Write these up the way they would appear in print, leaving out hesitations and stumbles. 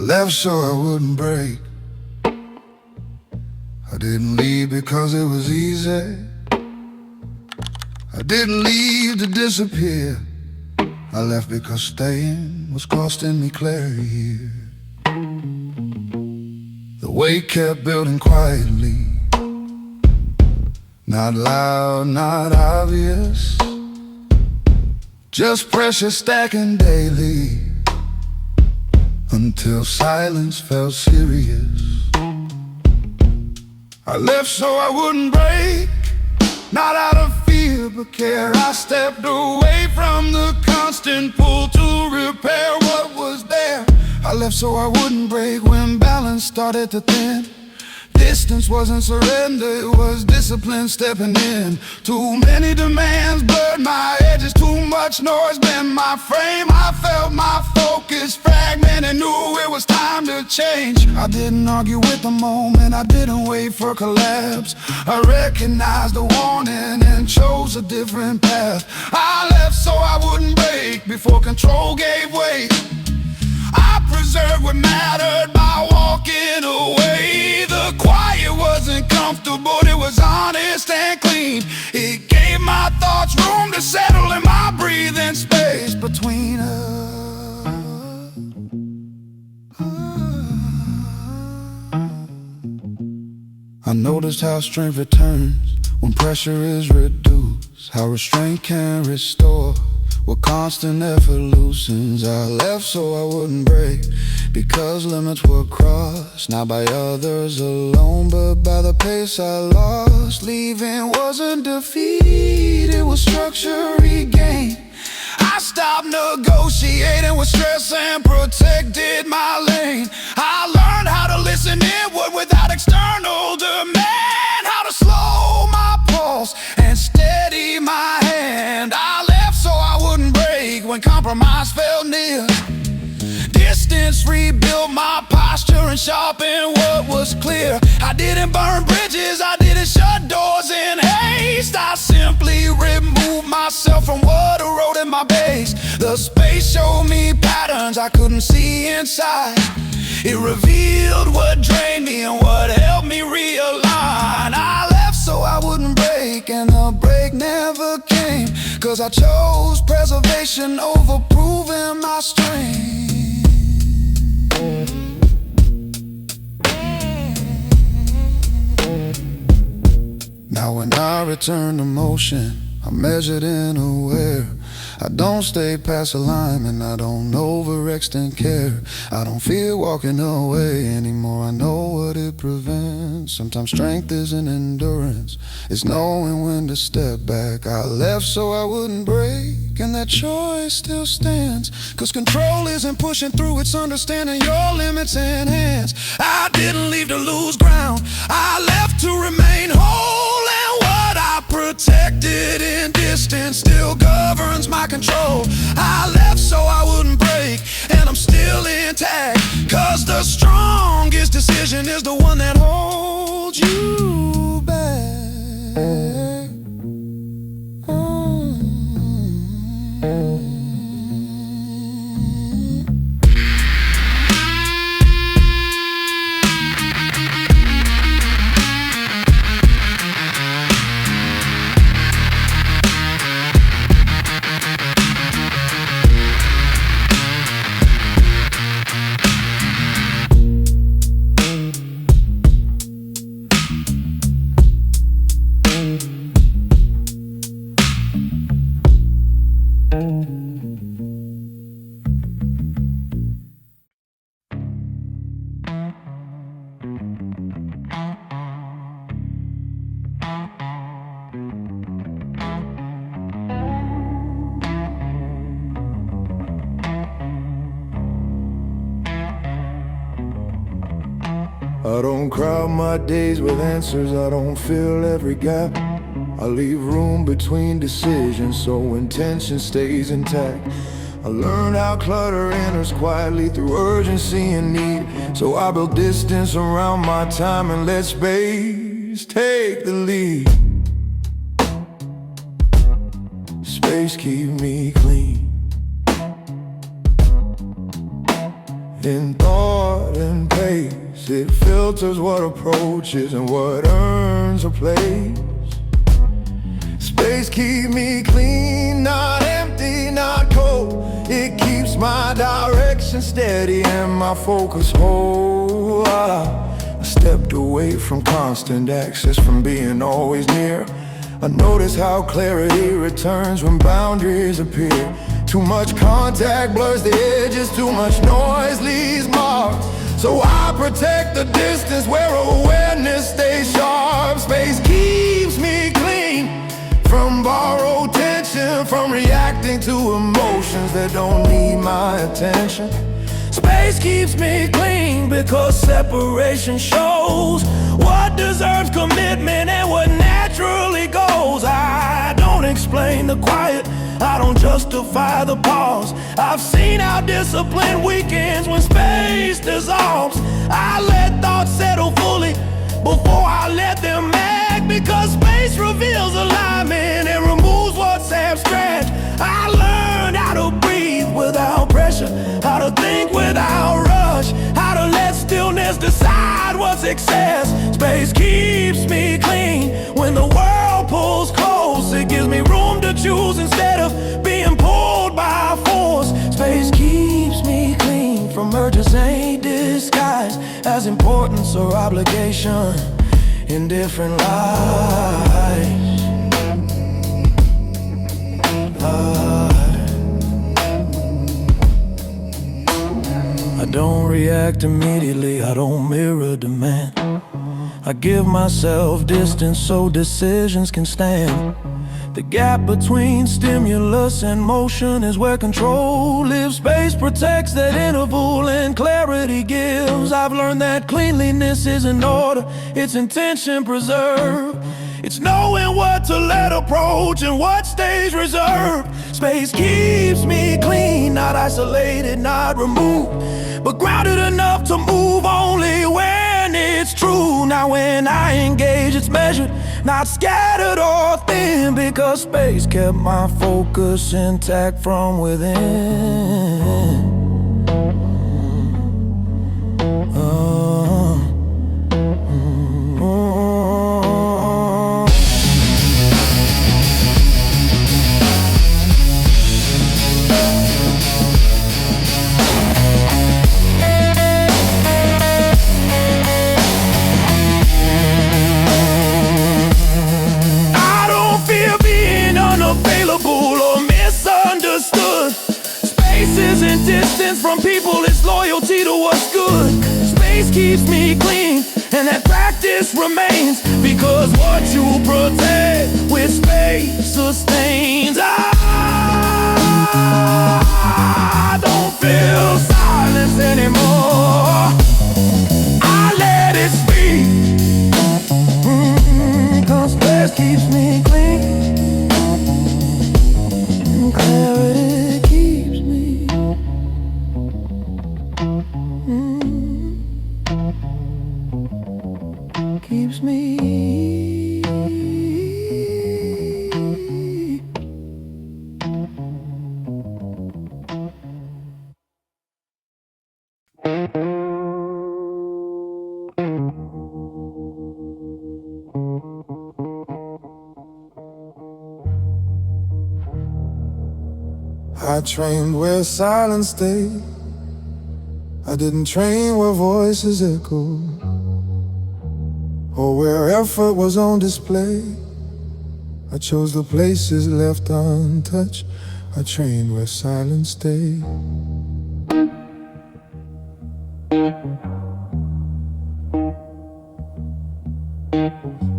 left so I wouldn't break. I didn't leave because it was easy. I didn't leave to disappear. I left because staying was costing me clarity here. The weight kept building quietly, not loud, not obvious, just pressure stacking daily, until silence felt serious. I left so I wouldn't break, not out of fear but care. I stepped away from the constant pull to repair what was there. I left so I wouldn't break when balance started to thin. Distance wasn't surrender, it was discipline stepping in. Too many demands blurred my edges, too much noise bent my frame. I felt my focus fragment and knew it was time to change. I didn't argue with the moment, I didn't wait for collapse. I recognized the warning and chose a different path. I left so I wouldn't break before control gave way. I preserved what mattered by walking away. The quiet wasn't comfortable, it was honest and clean. It gave my thoughts room to settle in my breathing space between us. I noticed how strength returns when pressure is reduced, how restraint can restore what constant effort loosens. I left so I wouldn't break because limits were crossed, not by others alone but by the pace I lost. Leaving wasn't defeat, it was structure regained. I stopped negotiating with stress and protected my lane. I learned how to listen inward without external demand, how to slow my pulse and steady my hand. I left so I wouldn't break when compromise felt near. Distance rebuilt my posture and sharpened what was clear. I didn't burn bridges, I didn't shut doors in haste. I simply removed myself from what eroded my base. The space showed me patterns I couldn't see inside. It revealed what drained me and what helped me realign. I left so I wouldn't break, and the break never came, 'cause I chose preservation over proving my strength. Now when I return to motion, I'm measured and aware. I don't stay past alignment, I don't overextend care. I don't fear walking away anymore, I know what it prevents. Sometimes strength isn't endurance, it's knowing when to step back. I left so I wouldn't break, and that choice still stands. 'Cause control isn't pushing through, it's understanding your limits and hands. I didn't leave to lose ground, I left to remain whole. And what I protected in distance still governs my control. I left so I wouldn't break, and I'm still intact. 'Cause the strongest decision is the one that holds you back. I don't crowd my days with answers, I don't fill every gap. I leave room between decisions so intention stays intact. I learned how clutter enters quietly through urgency and need. So I build distance around my time and let space take the lead. Space keep me clean. in thought and pace. It filters what approaches and what earns a place. Space keep me clean, not empty, not cold. It keeps my direction steady and my focus whole. I stepped away from constant access, from being always near. I notice how clarity returns when boundaries appear. Too much contact blurs the edges, too much noise leaves marks. So I protect the distance where awareness stays sharp. Space keeps me clean from borrowed tension, from reacting to emotions that don't need my attention. Space keeps me clean because separation shows what deserves commitment and what naturally goes. I don't explain the quiet, I don't justify the pause. I've seen how discipline weakens when space dissolves. I let thoughts settle fully before I let them act, because space reveals alignment and removes what's abstract. I learned how to breathe without pressure, how to think without rush, how to let stillness decide what's excess. Space keeps me clean when the world pulls close. It gives me room to choose instead of being pulled by force. Space keeps me clean from urges ain't disguised as importance or obligation in different lives. I don't react immediately, I don't mirror demand. I give myself distance so decisions can stand. The gap between stimulus and motion is where control lives. Space protects that interval and clarity gives. I've learned that cleanliness isn't order, it's intention preserved. It's knowing what to let approach and what stays reserved. Space keeps me clean, not isolated, not removed, but grounded enough to move only when it's true. Now when I engage, it's measured, not scattered or thin, because space kept my focus intact from within. Distance from people, it's loyalty to what's good. Space keeps me clean, and that practice remains, because what you protect with space sustains. I don't feel silence anymore, I let it speak. Cause space keeps me clean, and clarity keeps me. Keeps me. I trained where silence stayed, I didn't train where voices echoed, or where effort was on display. I chose the places left untouched. I trained where silence stayed.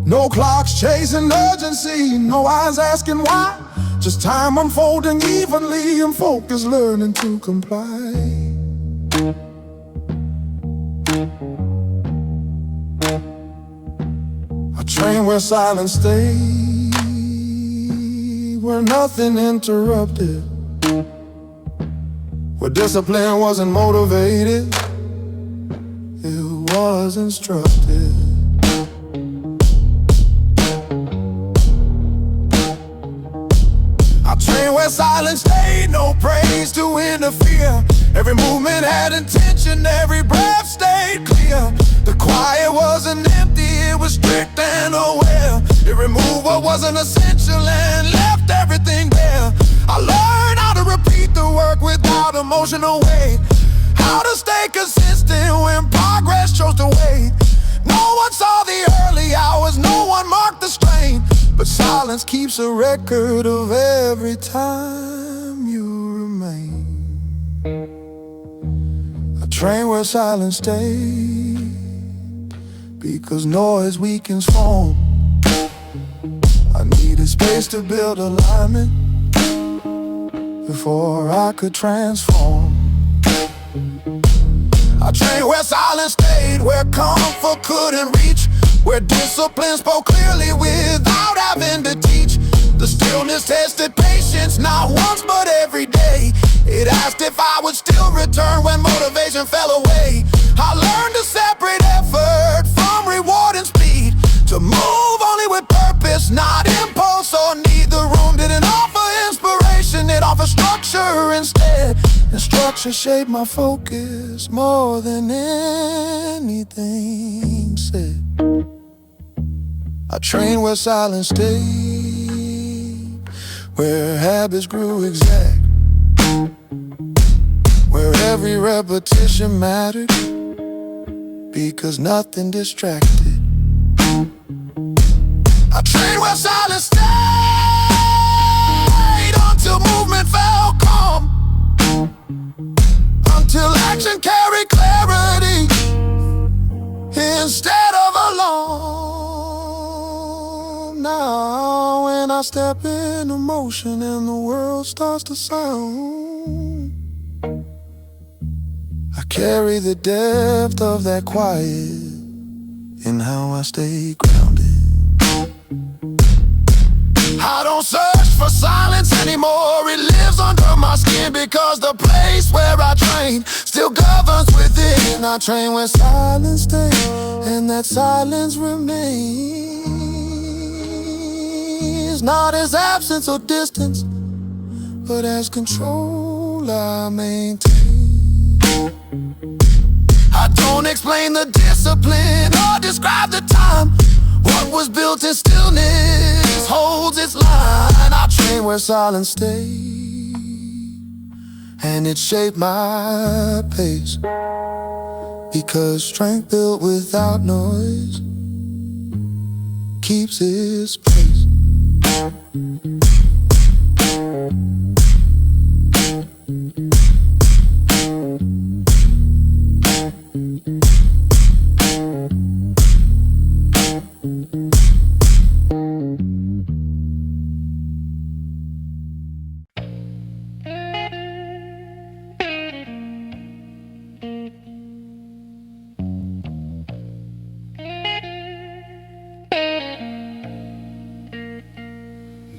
No clocks chasing urgency, no eyes asking why. Just time unfolding evenly and focus learning to comply. Train where silence stayed, where nothing interrupted, where discipline wasn't motivated, it was instructed. I train where silence stayed, no praise to interfere. Every movement had intention, every breath stayed clear. The quiet wasn't empty, it was strict and aware. It removed what wasn't essential and left everything there. I learned how to repeat the work without emotional weight, how to stay consistent when progress chose to wait. No one saw the early hours, no one marked the strain, but silence keeps a record of every time you remain. A train where silence stays, because noise weakens form. I needed space to build alignment before I could transform. A train where silence stayed, where comfort couldn't reach, where discipline spoke clearly without having to teach. The stillness tested patience, not once but every day. It asked if I would still return when motivation fell away. I learned to separate effort from reward and speed, to move only with purpose, not impulse or need. The room didn't offer inspiration, it offered structure instead. And structure shaped my focus more than anything said. I trained where silence stayed, where habits grew exact, where every repetition mattered, because nothing distracted. I trained where silence stayed until movement felt calm, until action carried clarity instead of alarm. Now when I step into motion and the world starts to sound, I carry the depth of that quiet in how I stay grounded. I don't search for silence anymore, it lives under my skin, because the place where I train still governs within. I train where silence stays, and that silence remains, not as absence or distance, but as control I maintain. I don't explain the discipline or describe the time. What was built in stillness holds its line. I train where silence stays, and it shaped my pace, because strength built without noise keeps its place.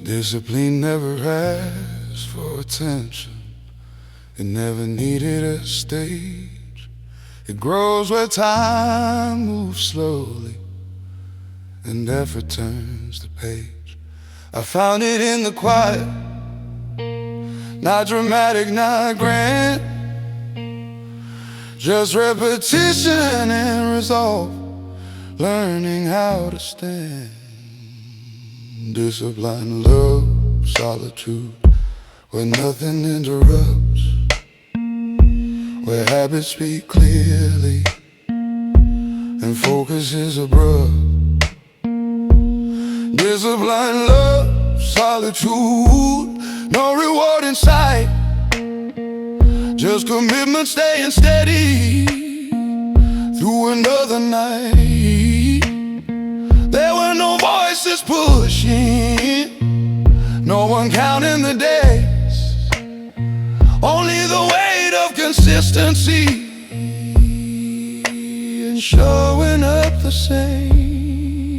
Discipline never asked for attention, it never needed a stage. It grows where time moves slowly and effort turns the page. I found it in the quiet, not dramatic, not grand, just repetition and resolve, learning how to stand. Discipline, love, solitude, where nothing interrupts, where habits speak clearly and focus is abrupt. Discipline, love, solitude, no reward in sight, just commitment staying steady through another night. There were no voices pushing, no one counting the days, only the weight of consistency and showing up the same.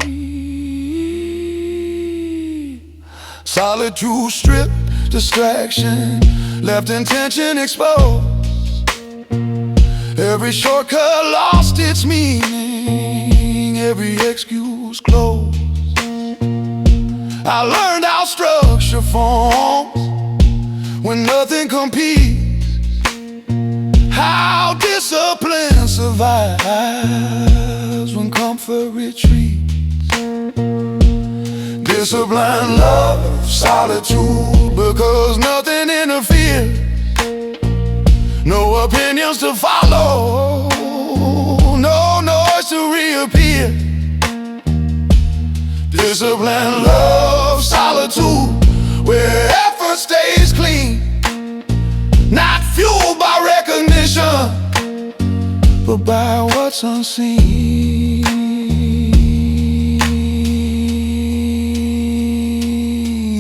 Solitude stripped distraction, left intention exposed. Every shortcut lost its meaning, every excuse closed. I learned how structure forms when nothing competes, survives when comfort retreats. Discipline, love, solitude, because nothing interferes. No opinions to follow, no noise to reappear. Discipline, love, solitude, where effort stays clean, not fueled by recognition, but by what's unseen.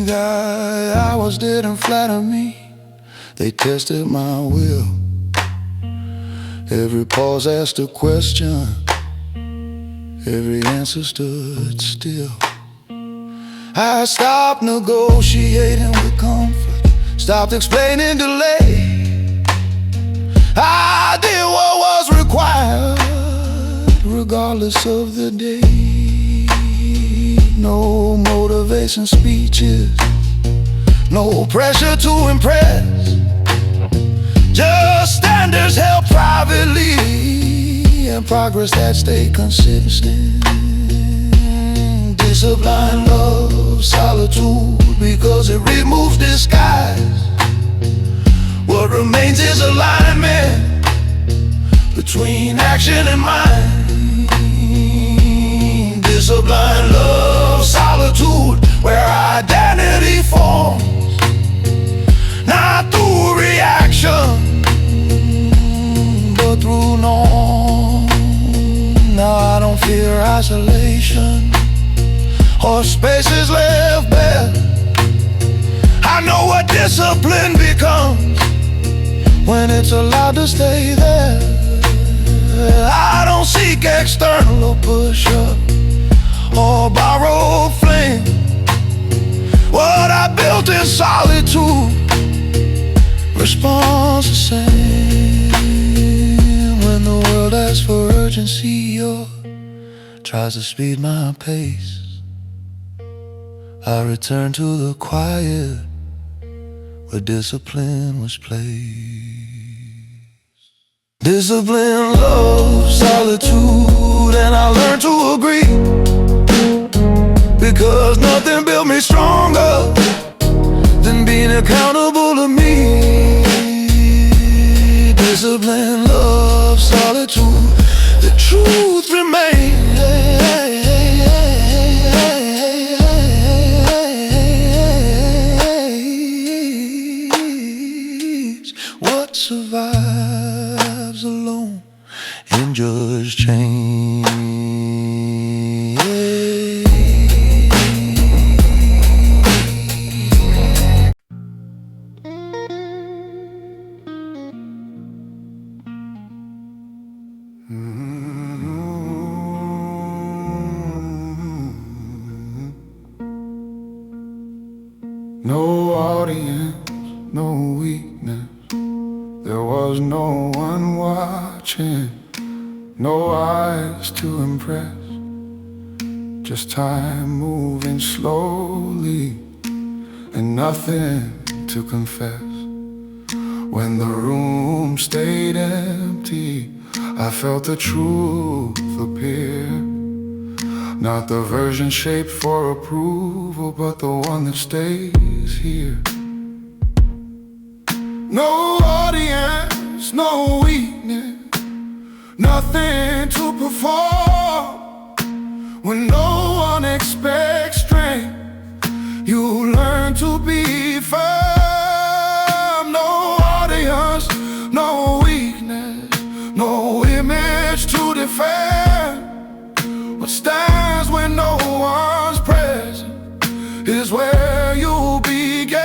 The hours didn't flatter me, they tested my will. Every pause asked a question, every answer stood still. I stopped negotiating with comfort, stopped explaining delay. I did what was required, regardless of the day. No motivation speeches, no pressure to impress, just standards held privately and progress that stayed consistent. Discipline, love, solitude, because it removes disguise. What remains is alignment between action and mind. Discipline, love, solitude, where identity forms, not through reaction, but through norm. Now I don't fear isolation or spaces left bare. I know what discipline becomes when it's allowed to stay there. I don't seek external push-up or borrowed flame. What I built in solitude responds the same. When the world asks for urgency or tries to speed my pace, I return to the quiet where discipline was placed. Discipline, love, solitude, and I learned to agree, because nothing built me stronger than being accountable to me. Discipline, love, solitude, the truth remains. What survives alone endures change. No audience, no weakness. There was no one watching, no eyes to impress. Just time moving slowly and nothing to confess. When the room stayed empty, I felt the truth appear. Not the version shaped for approval, but the one that stays here. No audience, no weakness, nothing to perform. When no one expects strength, you learn to be firm. No audience, no weakness, no image to defend. What stands when no one's present is where you begin.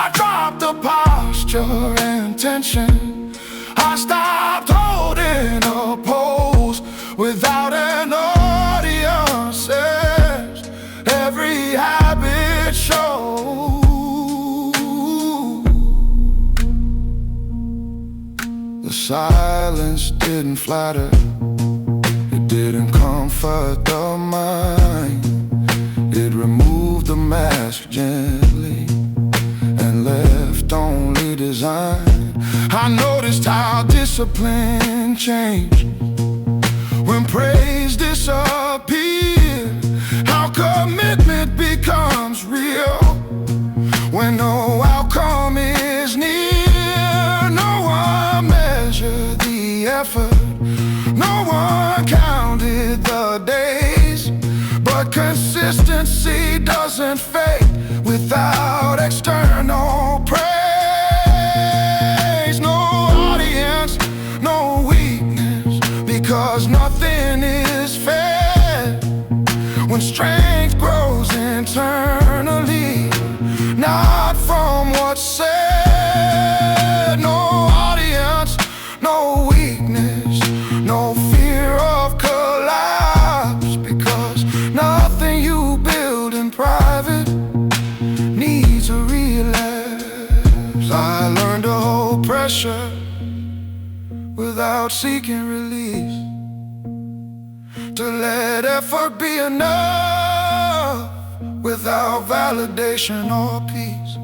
I dropped the posture and tension. I stopped holding a pose without an audience. Every habit shows. The silence didn't flatter, it didn't comfort the mind. It removed the mask gently and left only design. I noticed how this discipline change, when praise disappears, how commitment becomes real. When no outcome is near, no one measured the effort, no one counted the days. But consistency doesn't fade without external praise. No audience, no weakness, because nothing is fair. When strength grows internally, not from what's said. No audience, no weakness, no fear of collapse, because nothing you build in private needs a relapse. I learned to hold pressure without seeking release, to let effort be enough without validation or peace.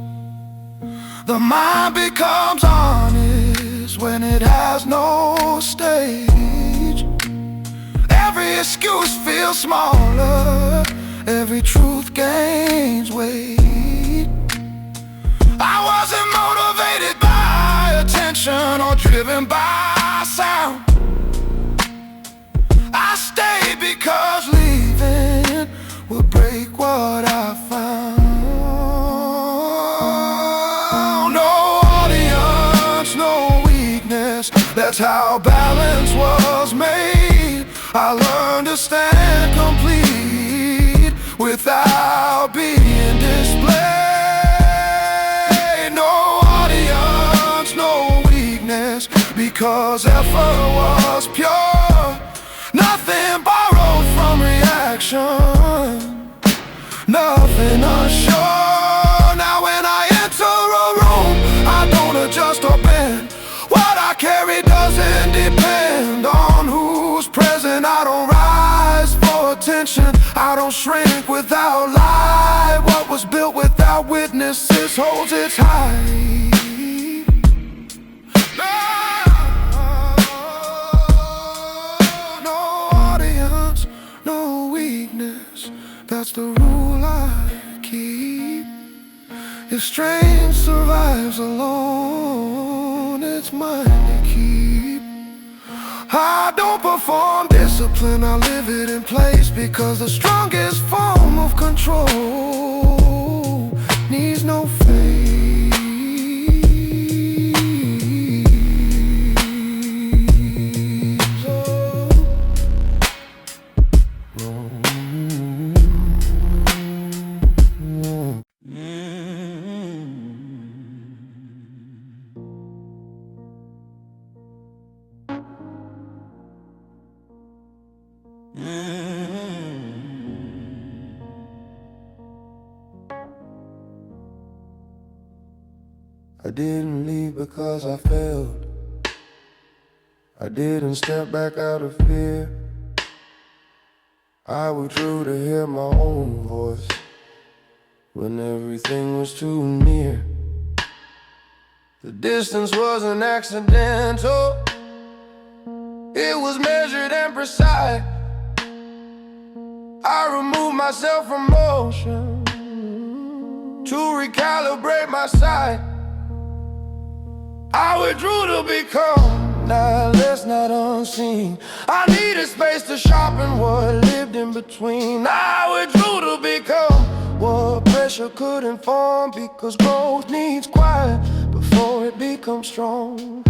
The mind becomes honest when it has no stage. Every excuse feels smaller, every truth gains weight. I wasn't motivated by attention or driven by sound. I stayed because leaving would break what I found. No audience, no weakness, that's how balance was made. I learned to stand complete without being displayed. No audience, no weakness, because effort was pure. Nothing borrowed from reaction, nothing unsure. Now when I enter a room, I don't adjust or bend. What I carry doesn't depend on who's present. I don't rise for attention, I don't shrink without light. What was built without witnesses holds its height. That's the rule I keep. If strength survives alone, it's mine to keep. I don't perform discipline, I live it in place, because the strongest form of control needs no faith. I didn't leave because I failed. I didn't step back out of fear. I withdrew to hear my own voice when everything was too near. The distance wasn't accidental, it was measured and precise. I removed myself from motion to recalibrate my sight. I withdrew to become not less, not unseen. I needed space to sharpen what lived in between. I withdrew to become what pressure couldn't form, because growth needs quiet before it becomes strong.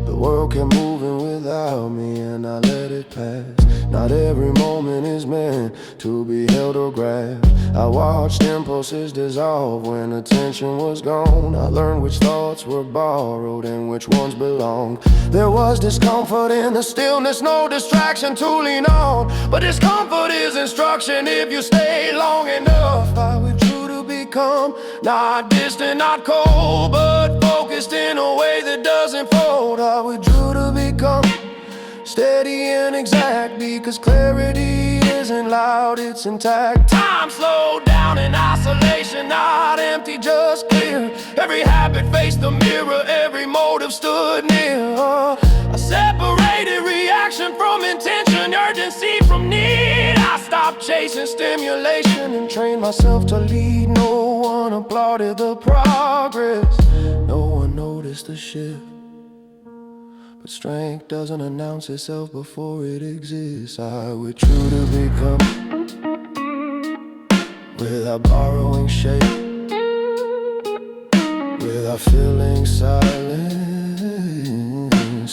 The world kept moving without me and I let it pass. Not every moment is meant to be held or grabbed. I watched impulses dissolve when attention was gone. I learned which thoughts were borrowed and which ones belonged. There was discomfort in the stillness, no distraction to lean on. But discomfort is instruction if you stay long enough. I withdrew to become not distant, not cold, but focused in a way that doesn't fold. I withdrew to become steady and exact, because clarity isn't loud, it's intact. Time slowed down in isolation, not empty, just clear. Every habit faced the mirror, every motive stood near. A separated reaction from intention, urgency from need. I stopped chasing stimulation and trained myself to lead. No one applauded the progress, no one noticed the shift. But strength doesn't announce itself before it exists. I withdrew to become, without borrowing shape, without feeling silence,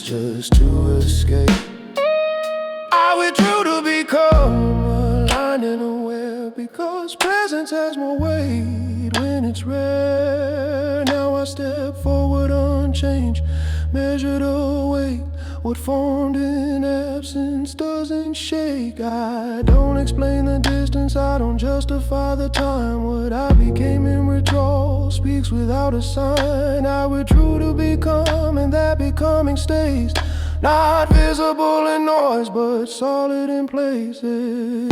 just to escape. I withdrew to become aligned and aware, because presence has more weight when it's rare. Now I step forward unchanged, measured away. What formed in absence doesn't shake. I don't explain the distance, I don't justify the time. What I became in withdrawal speaks without a sign. I withdrew to become, and that becoming stays. Not visible in noise, but solid in places.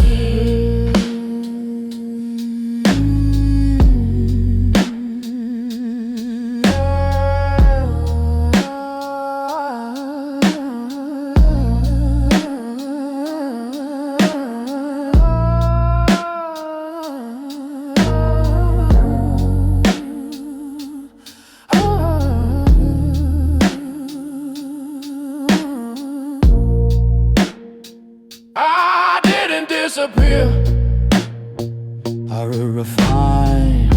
I didn't disappear, I refined.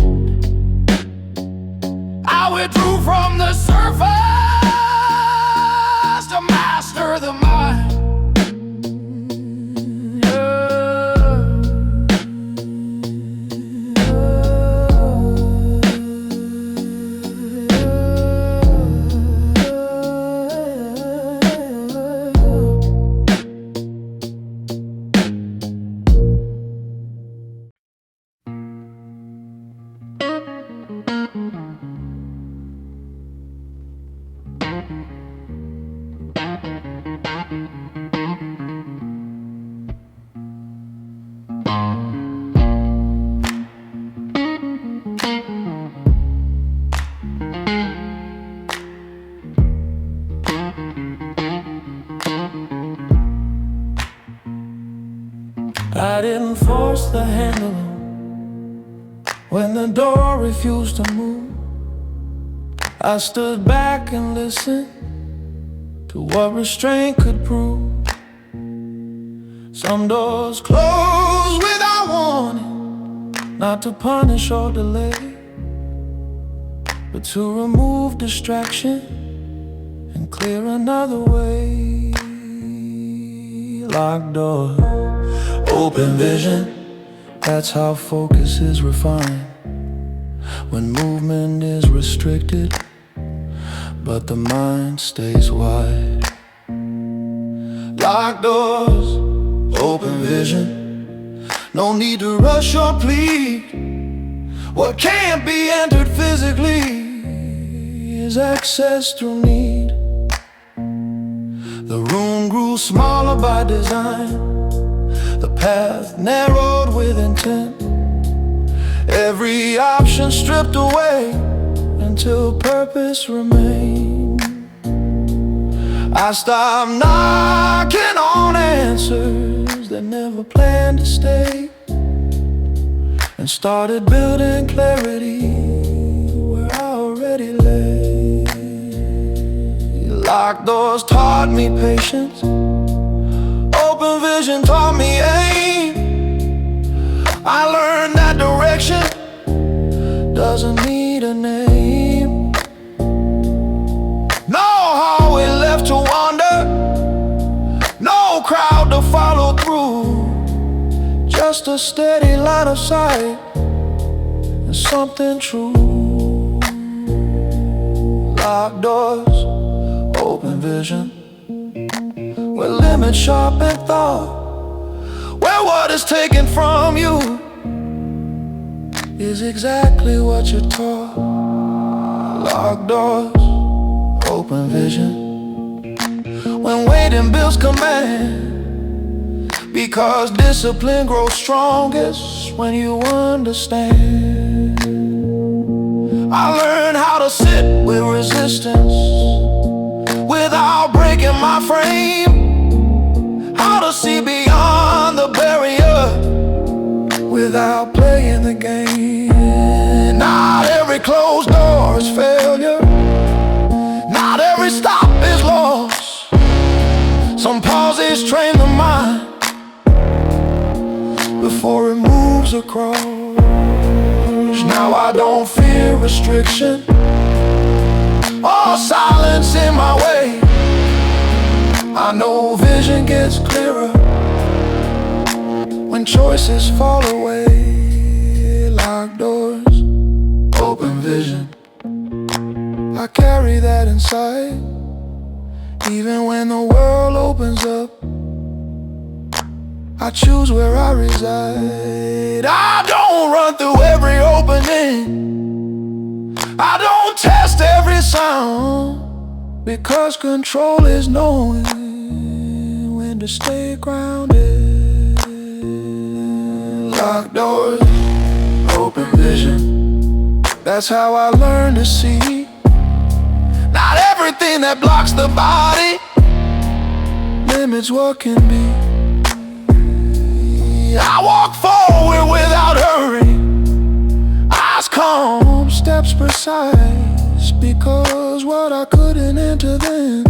I withdrew from the surface to master the mind. I didn't force the handle when the door refused to move. I stood back and listened to what restraint could prove. Some doors close without warning, not to punish or delay, but to remove distraction and clear another way. Locked doors, open vision, that's how focus is refined. When movement is restricted, but the mind stays wide. Locked doors, open vision, no need to rush or plead. What can't be entered physically is access through need. The room grew smaller by design, the path narrowed with intent. Every option stripped away until purpose remained. I stopped knocking on answers that never planned to stay, and started building clarity where I already lay. Locked doors taught me patience, open vision taught me aim. I learned that direction doesn't need a name. No hallway left to wander, no crowd to follow through, just a steady line of sight and something true. Locked doors, open vision, where limits sharpen thought, where what is taken from you is exactly what you're taught. Locked doors, open vision, when and builds command. Because discipline grows strongest when you understand. I learned how to sit with resistance without breaking my frame. How to see beyond the barrier without playing the game. Not every closed door is failure. Not every stop is loss. Some pauses train the mind before it moves across. Now I don't fear restriction or silence in my way. I know vision gets clearer when choices fall away. Locked doors, open vision, I carry that inside. Even when the world opens up, I choose where I reside. I don't run through every opening. I don't test every sound. Because control is knowing when to stay grounded. Locked doors, open vision, that's how I learn to see. Not everything that blocks the body limits what can be. I walk forward without hurry, eyes calm, steps precise. Because what I couldn't enter then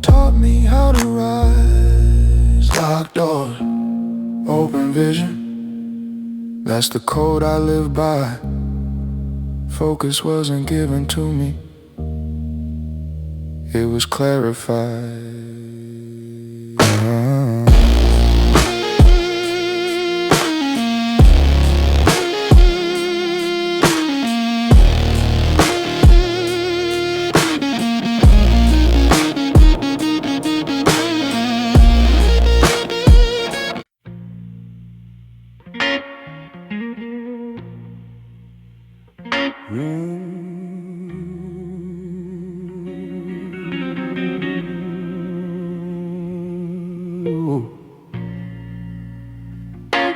taught me how to rise. Locked doors, open vision, that's the code I live by. Focus wasn't given to me, it was clarified.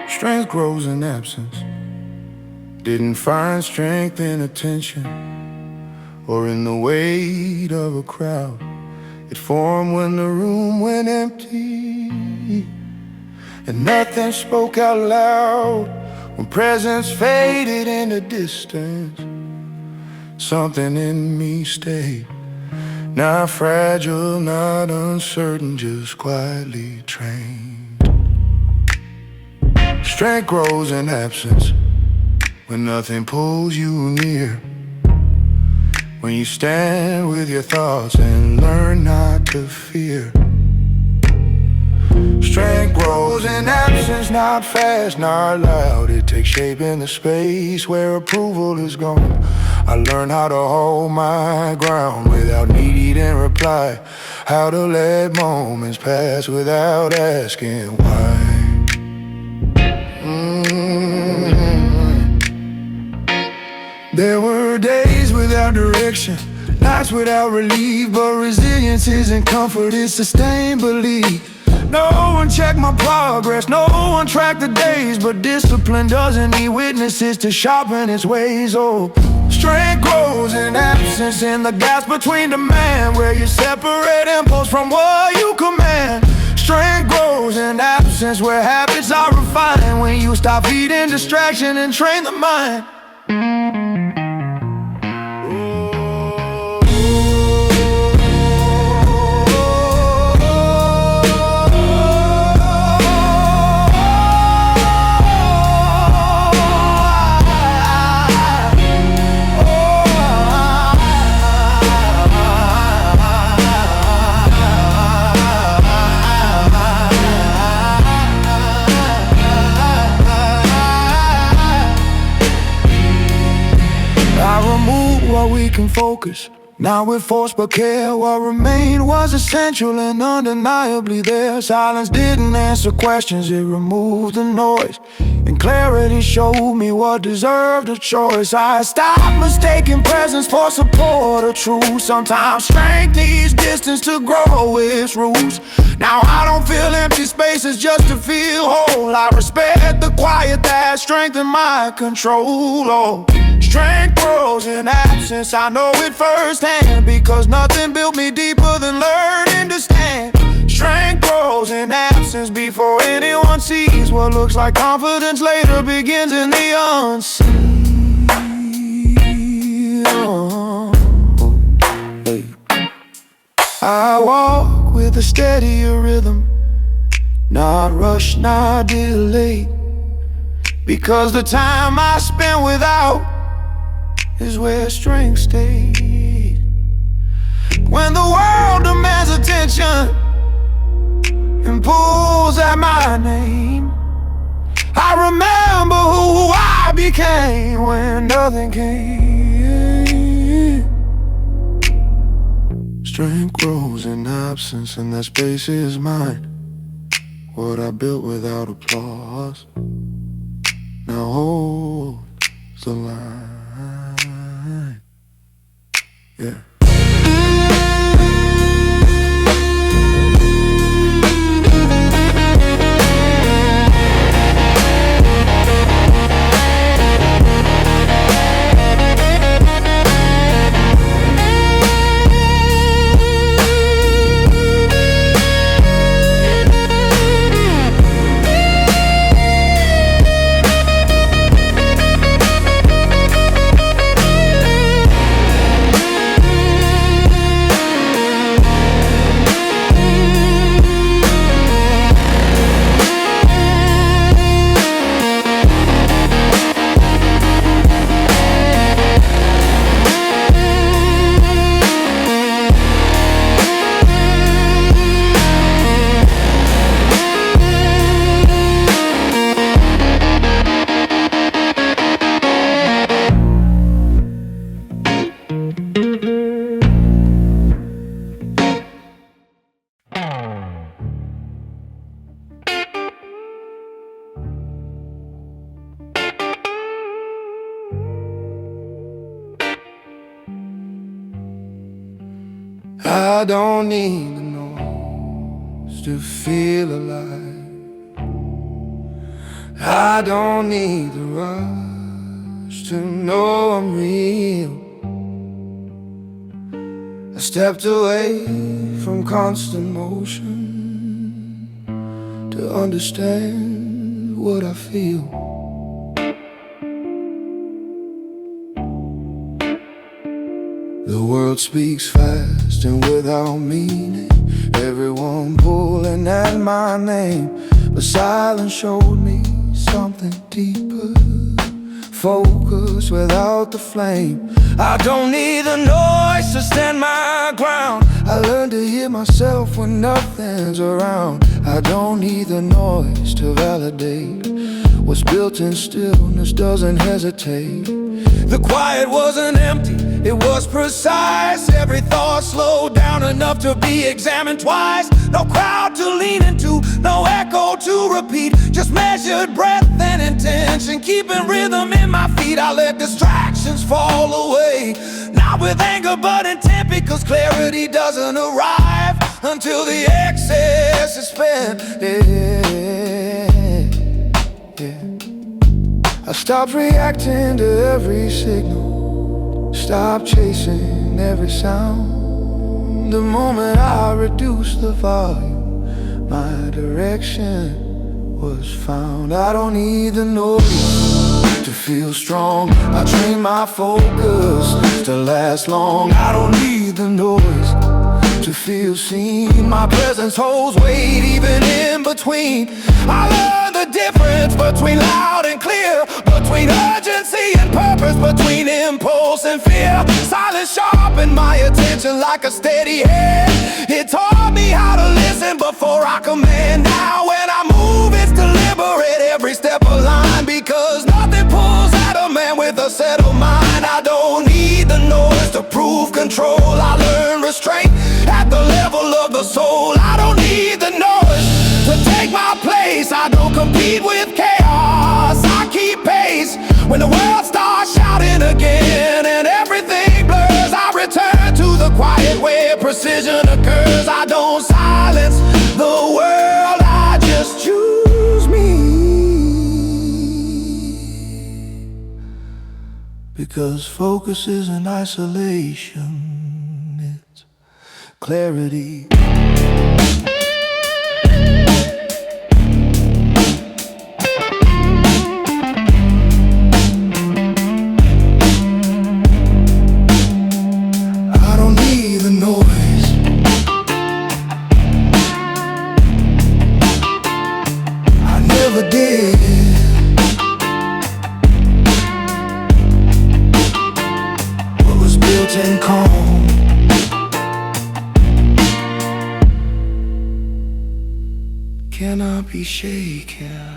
Strength grows in absence. Didn't find strength in attention or in the weight of a crowd. It formed when the room went empty and nothing spoke out loud. When presence faded into distance, something in me stayed. Not fragile, not uncertain, just quietly trained. Strength grows in absence, when nothing pulls you near. When you stand with your thoughts and learn not to fear. Strength grows in absence, not fast, not loud. It takes shape in the space where approval is gone. I learned how to hold my ground without needing reply. How to let moments pass without asking why. There were days without direction, nights without relief, but resilience isn't comfort, it's sustained belief. No one checked my progress, no one tracked the days, but discipline doesn't need witnesses to sharpen its ways. Oh, strength grows in absence, in the gaps between demand, where you separate impulse from what you command. Strength grows in absence, where habits are refined, when you stop feeding distraction and train the mind. What we can focus, not with force but care. What remained was essential and undeniably there. Silence didn't answer questions, it removed the noise, and clarity showed me what deserved a choice. I stopped mistaking presence for support or truth. Sometimes strength needs distance distance to grow its roots. Now I don't feel empty spaces just to feel whole. I respect the quiet that strengthens my control. Oh, strength grows in absence, I know it firsthand, because nothing built me deeper than learning to stand. Strength grows in absence before anyone sees. What looks like confidence later begins in the unseen. I walk with a steadier rhythm, not rushed, not delayed, because the time I spend without is where strength stayed. When the world demands attention and pulls at my name, I remember who I became when nothing came. Strength grows in absence, and that space is mine. What I built without applause now holds the line. Yeah. I don't need the noise to feel alive. I don't need the rush to know I'm real. I stepped away from constant motion to understand what I feel. The world speaks fast and without meaning, everyone pulling at my name, but silence showed me something deeper. Focus without the flame. I don't need the noise to stand my ground. I learned to hear myself when nothing's around. I don't need the noise to validate. What's built in stillness doesn't hesitate. The quiet wasn't empty, it was precise. Every thought slowed down enough to be examined twice. No crowd to lean into, no echo to repeat, just measured breath and intention, keeping rhythm in my feet. I let distractions fall away, not with anger but intent, because clarity doesn't arrive until the excess is spent. I stopped reacting to every signal, stopped chasing every sound. The moment I reduced the volume, my direction was found. I don't need the noise to feel strong. I train my focus to last long. I don't need the noise to feel seen. My presence holds weight even in between. I learned the difference between loud and clear, between urgency and purpose, between impulse and fear. Silence sharpened my attention like a steady hand. It taught me how to listen before I command. Now when I move, it's deliberate, every step aligned, because nothing pulls at a man with a settled mind. I don't need the noise to prove control. I learn restraint at the level of the soul. I don't need the noise to take my place. I don't compete with chaos, I keep pace. When the world starts shouting again and everything blurs, I return to the quiet. quiet where precision occurs. I don't silence the world, I just choose me. Because focus isn't isolation, it's clarity. I don't need the noise, I never did. What was built in calm cannot be shaken.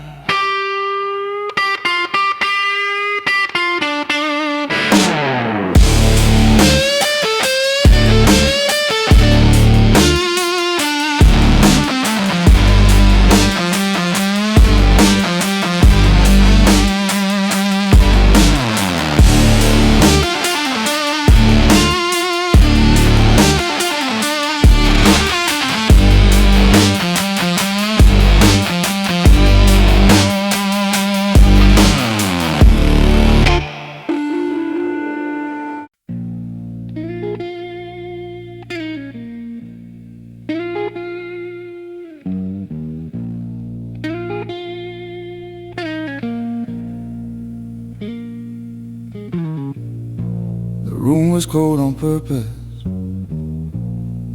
The room was cold on purpose,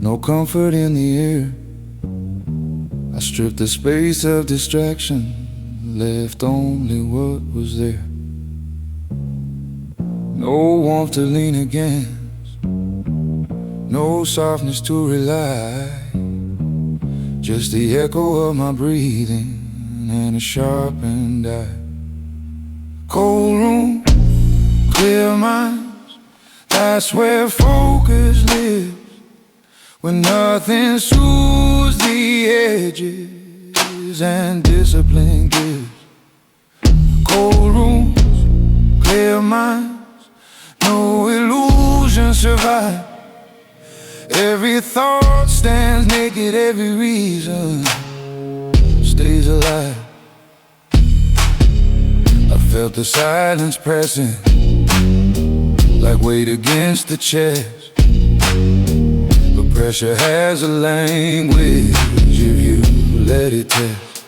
no comfort in the air. I stripped the space of distraction, left only what was there. No warmth to lean against, no softness to rely, just the echo of my breathing and a sharpened eye. Cold room, clear minds, that's where focus lives. When nothing soothes the edges and discipline gives. Cold rooms, clear minds, no illusions survive. Every thought stands naked, every reason stays alive. I felt the silence pressing like weight against the chest. But pressure has a language if you let it test.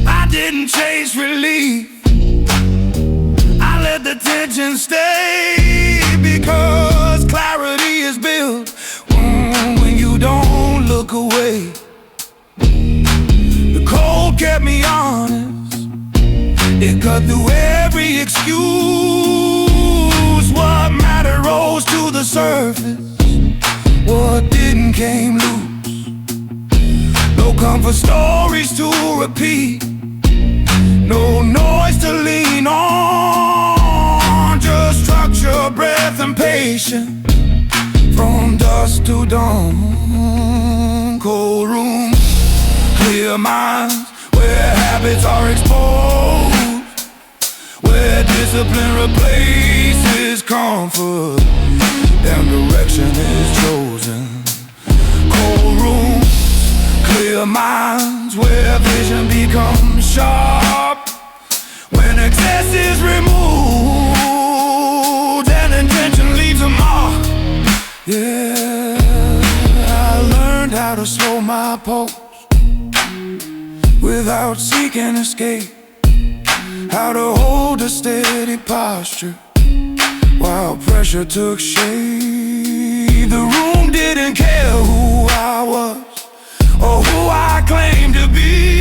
I didn't chase relief, I let the tension stay. Because clarity is built when you don't look away. The cold kept me honest, it cut through every excuse. What mattered rose to the surface, what didn't came loose. No comfort stories to repeat, no noise to lean on. Just structure, breath and patience, from dusk to dawn. Cold rooms, clear minds, where habits are exposed, where discipline replaces comfort and direction is chosen. Cold rooms, clear minds, where vision becomes sharp, when excess is removed and intention leaves a mark. Yeah, I learned how to slow my pulse without seeking escape, how to hold a steady posture while pressure took shape. The room didn't care who I was or who I claimed to be.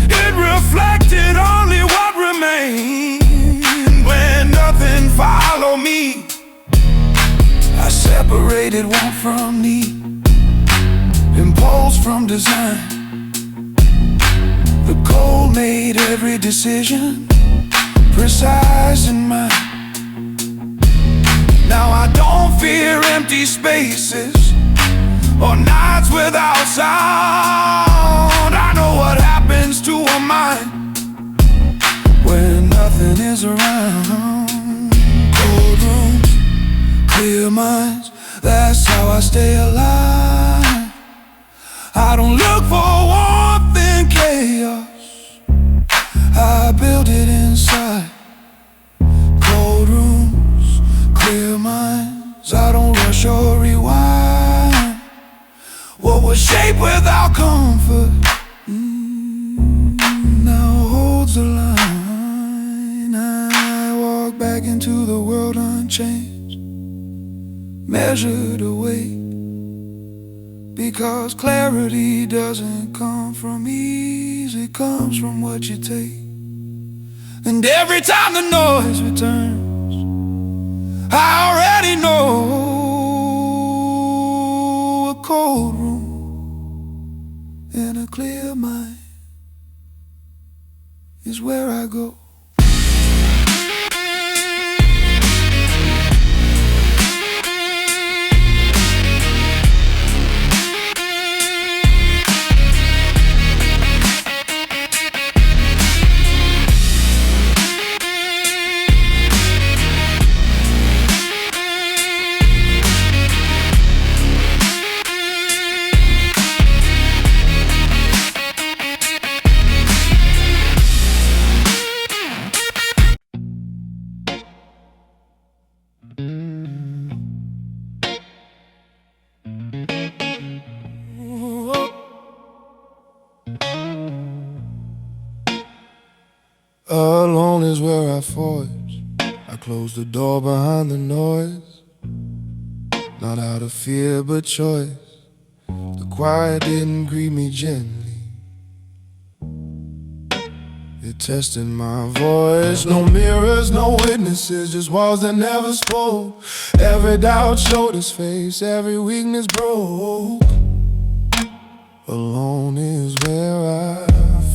It reflected only what remained when nothing followed me. I separated want from need, impulse from design. The cold made every decision precise in mind. Now I don't fear empty spaces or nights without sound. I know what happens to a mind when nothing is around. Cold rooms, clear minds, where vision becomes sharp, when excess is removed and intention leaves a mark. Yeah, I learned how to slow my pulse without seeking escape, how to hold a steady posture while pressure took shape. The room didn't care who I was or who I claimed to be. It reflected only what remained when nothing followed me. I separated want from need, impulse from design. The cold made every decision precise in mind. Now I don't fear empty spaces or nights without sound. I know what happens to a mind when I stay alive. I don't look for warmth in chaos. I build it inside. Cold rooms, clear minds. I don't rush or rewind. What was shaped without comfort now holds the line. I walk back into the world unchanged, measured away, because clarity doesn't come from ease, it comes from what you take. And every time the noise returns, I already know a cold room and a clear mind is where I go. Alone is where I forge. I close the door behind the noise, not out of fear but choice. The quiet didn't greet me gently, it tested my voice. No mirrors, no witnesses, just walls that never spoke. Every doubt showed its face, every weakness broke. Alone is where I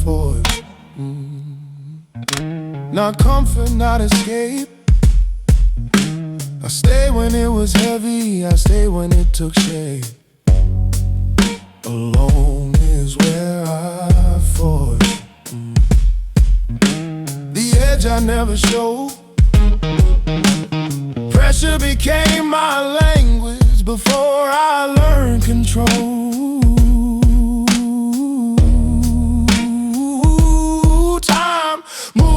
forge. Not comfort, not escape. I stayed when it was heavy, I stayed when it took shape. Alone is where I forge. The edge I never showed. Pressure became my language before I learned control.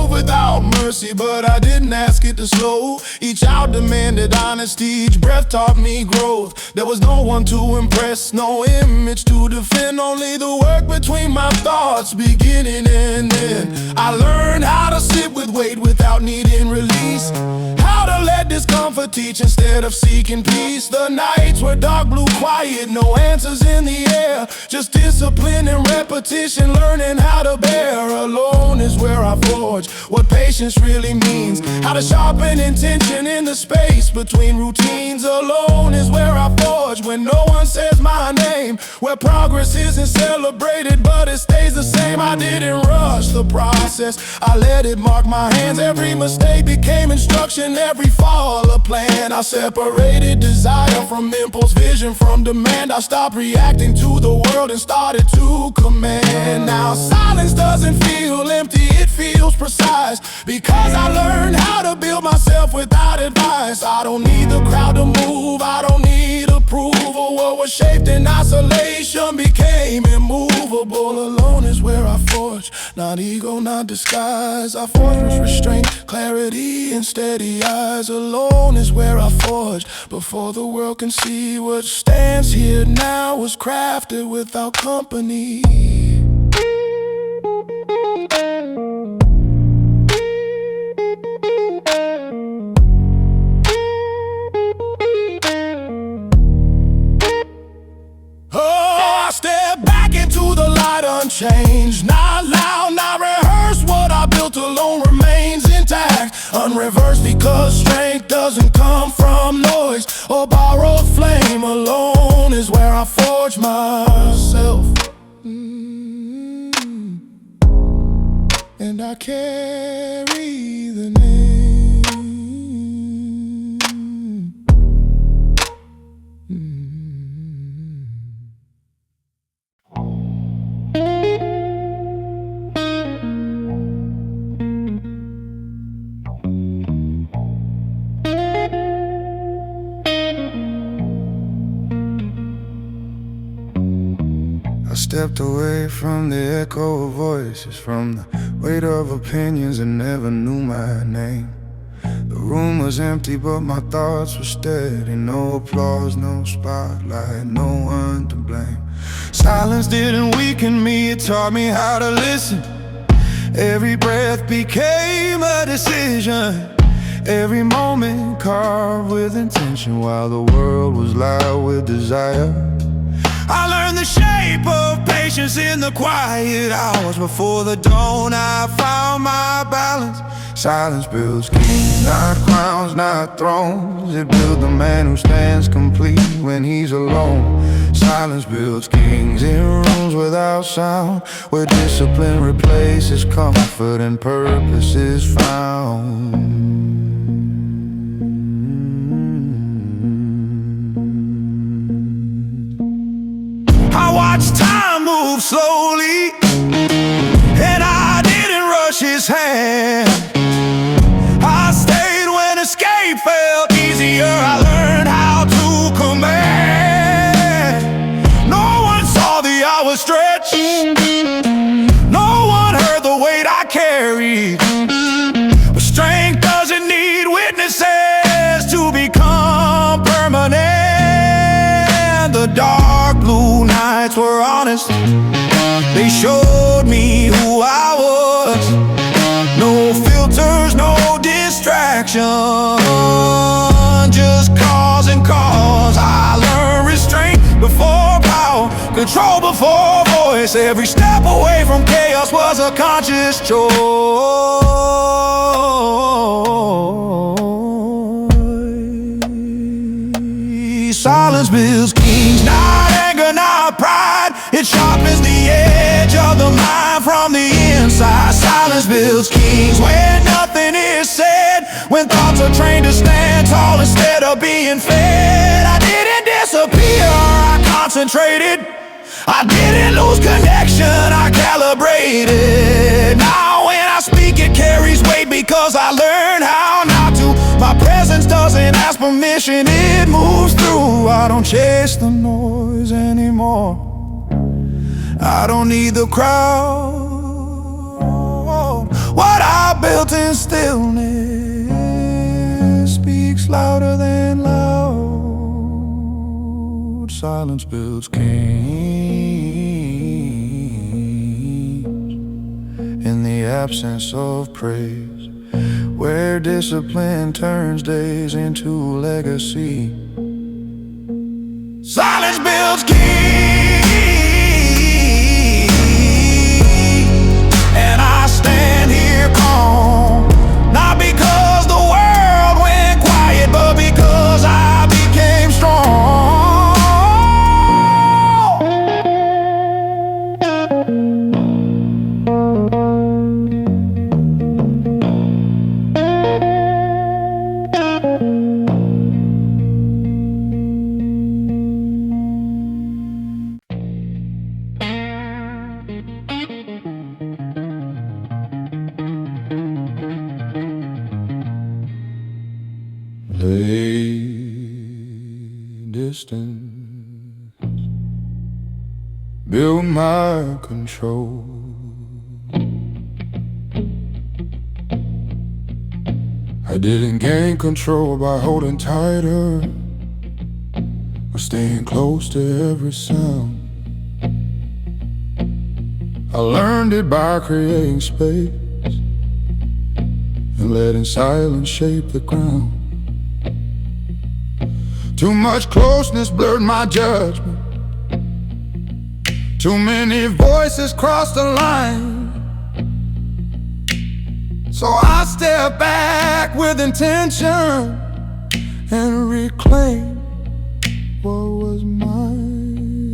Without mercy, but I didn't ask it to slow. Each hour demanded honesty, each breath taught me growth. There was no one to impress, no image to defend, only the work between my thoughts, beginning and end. I learned how to sit with weight without needing release, how to let discomfort teach instead of seeking peace. The nights were dark, blue, quiet, no answers in the air, just discipline and repetition, learning how to bear. Alone is where I forge what patience really means, how to sharpen intention in the space between routines. Alone is where I forge when no one says my name, where progress isn't celebrated but it stays the same. I didn't rush the process, I let it mark my hands. Every mistake became instruction, every fall a plan. I separated desire from impulse, vision from demand. I stopped reacting to the world and started to command. Now silence doesn't feel empty, it feels precise, because I learned how to build myself without advice. I don't need the crowd to move, I don't need approval. What was shaped in isolation became immovable. Alone is where I forge, not ego, not disguise. I forge with restraint, clarity, and steady eyes. Alone is where I forge before the world can see. What stands here now was crafted without company. Unchanged, not loud, not rehearsed. What I built alone remains intact, unreversed, because strength doesn't come from noise or borrowed flame. Alone is where I forge myself, and I carry the name. stepped away from the echo of voices, from the weight of opinions that never knew my name. The room was empty, but my thoughts were steady. No applause, no spotlight, no one to blame. Silence didn't weaken me, it taught me how to listen. Every breath became a decision, every moment carved with intention, while the world was loud with desire. I learned the shape of patience in the quiet hours. Before the dawn I found my balance. Silence builds kings, not crowns, not thrones. It builds the man who stands complete when he's alone. Silence builds kings in rooms without sound, where discipline replaces comfort and purpose is found. I watched time move slowly, and I didn't rush his hand. I stayed when escape felt easier. I learned how to command. No one saw the hours stretch, no one heard the weight I carried. But strength doesn't need witnesses to become permanent. The dark blue nights were honest, they showed me who I was. No filters, no distraction, just cause and cause. I learned restraint before power, control before voice. Every step away from chaos was a conscious choice. Silence builds kings, not anger, not pride. It sharpens the edge of the mind from the inside. Silence builds kings when nothing is said, when thoughts are trained to stand tall instead of being fed. I didn't disappear, I concentrated. I didn't lose connection, I calibrated. Now when I speak it carries weight because I learned how not to. My presence doesn't ask permission, it moves through. I don't chase the noise anymore, I don't need the crowd. What I built in stillness speaks louder than loud. Silence builds kings in the absence of praise, where discipline turns days into legacy. Silence builds kings, and I stand here calm, not because the world went quiet, but because I became strong. Lay distance, build my control. I didn't gain control by holding tighter or staying close to every sound. I learned it by creating space and letting silence shape the ground. Too much closeness blurred my judgment, too many voices crossed the line. So I step back with intention and reclaim what was mine.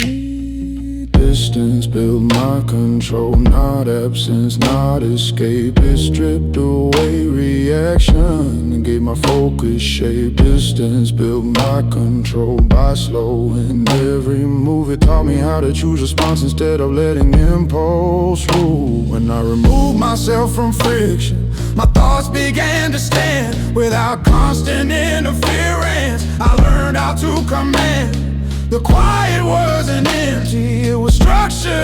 Distance built my control, not absence, not escape. It stripped away reaction and gave my focus shape. Distance built my control by slowing every move. It taught me how to choose response instead of letting impulse rule. When I removed myself from friction, my thoughts began to stand without constant interference. I learned how to command. The quiet wasn't empty, it was structured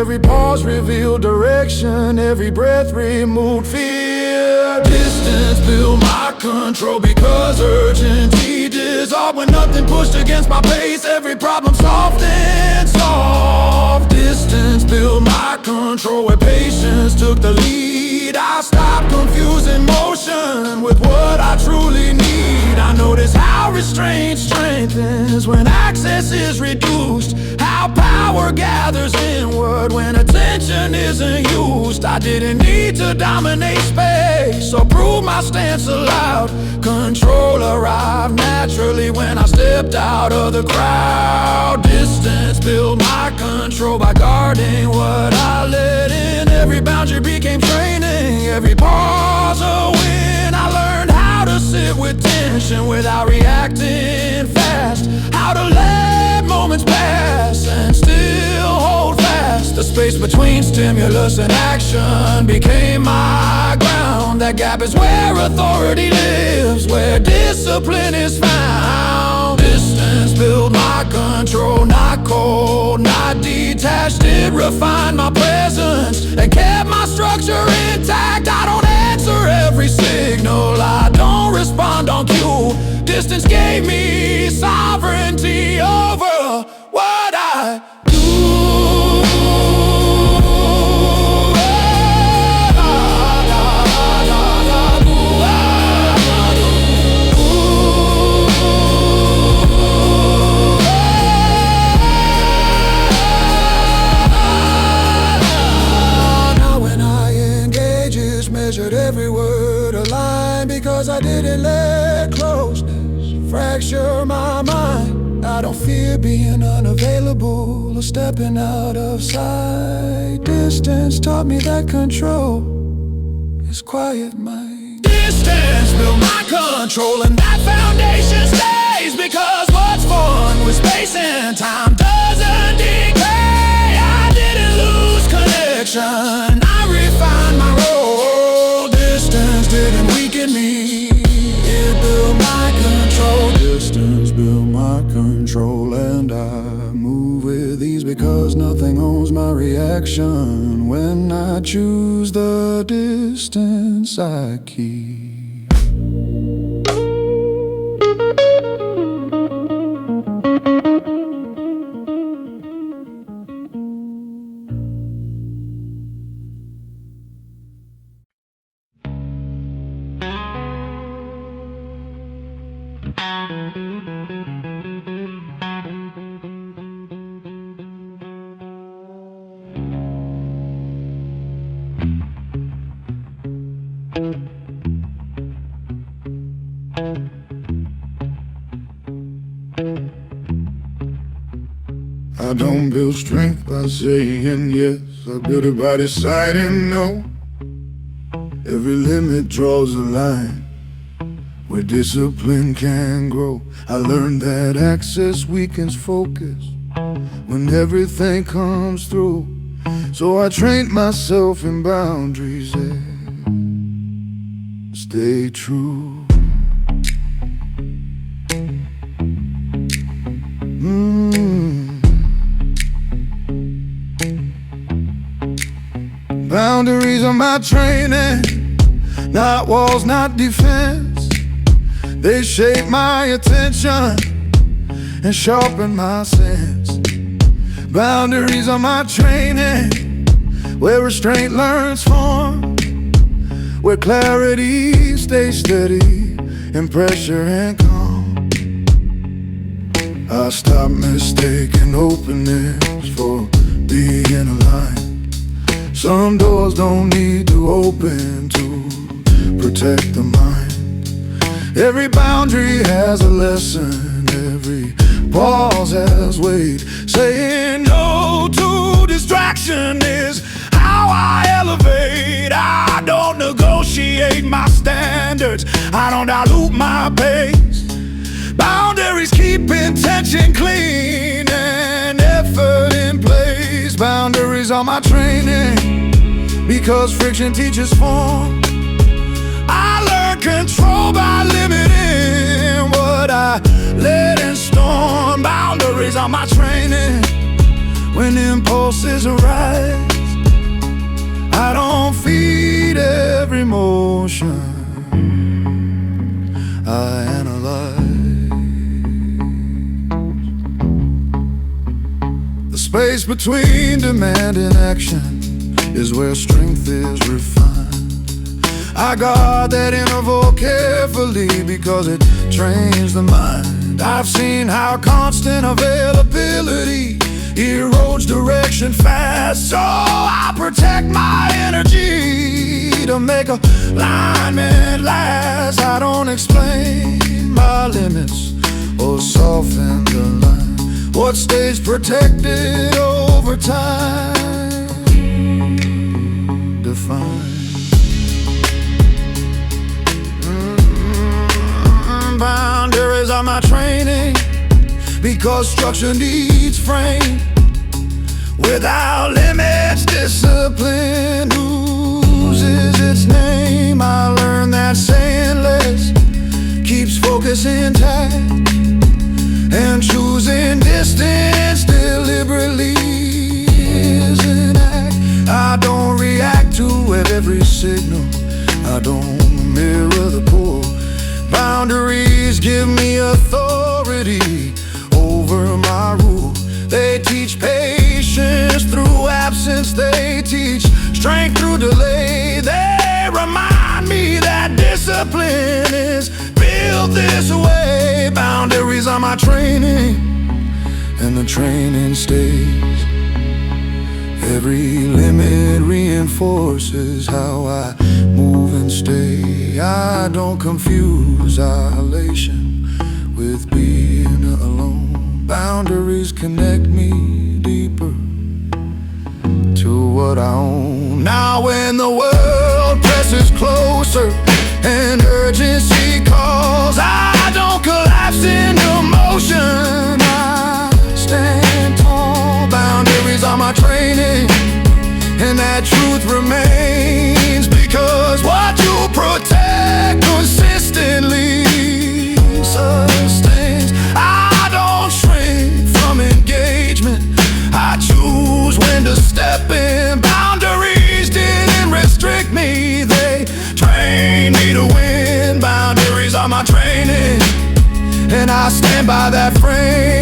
Every pause revealed direction, every breath removed fear. Distance built my control because urgency dissolved. When nothing pushed against my pace, every problem solved and solved. Distance built my control where patience took the lead. I stopped confusing motion with what I truly need. I notice how restraint strengthens when access is reduced, how power gathers inward when attention isn't used. I didn't need to dominate space or prove my stance aloud. Control arrived naturally when I stepped out of the crowd. Distance built my control by guarding what I let in. Every boundary became training, every pause a win. I learned how to sit with tension without reacting fast, how to let moments pass and still hold fast. The space between stimulus and action became my ground. That gap is where authority lives, where discipline is found. Distance built my control, not cold, not detached. It refined my presence and kept my structure intact. I don't answer every signal, I don't respond on cue. Distance gave me sovereignty over what I do. Now when I engage, it's measured, every word aligned, because I didn't let closeness fracture my mind. I don't fear being unavailable or stepping out of sight. Distance taught me that control is quiet mind. Distance built my control and that foundation stays, because what's fun with space and time doesn't decay. I didn't lose connection, I refined my role. Distance didn't weaken me, it built my control. Distance built my control, and I move with ease because nothing owns my reaction. When I choose the distance I keep. I don't build strength by saying yes, I build it by deciding no. Every limit draws a line where discipline can grow. I learned that access weakens focus when everything comes through. So I trained myself in boundaries and stay true. Boundaries are my training, not walls, not defense. They shape my attention and sharpen my sense. Boundaries are my training, where restraint learns form, where clarity stays steady in pressure and calm. I stop mistaking openness for being aligned. Some doors don't need to open to protect the mind. Every boundary has a lesson, every pause has weight. Saying no to distraction is how I elevate. I don't negotiate my standards, I don't dilute my pace. Boundaries keep intention clean and effort in place. Boundaries are my training, because friction teaches form. I learn control by limiting what I let in storm. Boundaries are my training, when impulse impulses arise. I don't feed every emotion, I analyze. The space between demand and action is where strength is refined. I guard that interval carefully because it trains the mind. I've seen how constant availability erodes direction fast, so I protect my energy to make alignment last. I don't explain my limits or soften the line. What stays protected over time, defined. Boundaries are my training, because structure needs frame. Without limits, discipline loses its name. I learned that saying less keeps focus intact, and choosing distance deliberately is an act. I don't react to every signal, I don't mirror the pull. Boundaries give me authority over my rule. They teach patience through absence. They teach strength through delay. They remind me that discipline is built this way. Boundaries are my training, and the training stays. Every limit reinforces how I move and stay. I don't confuse isolation with being alone. Boundaries connect me deeper to what I own. Now when the world presses closer and urgency calls, I don't collapse into motion, I stand tall. Boundaries are my training, and that truth remains, because what you protect consistently sustains. I don't shrink from engagement, I choose when to step in. Boundaries didn't restrict me, they trained me to win. Boundaries are my training, and I stand by that frame.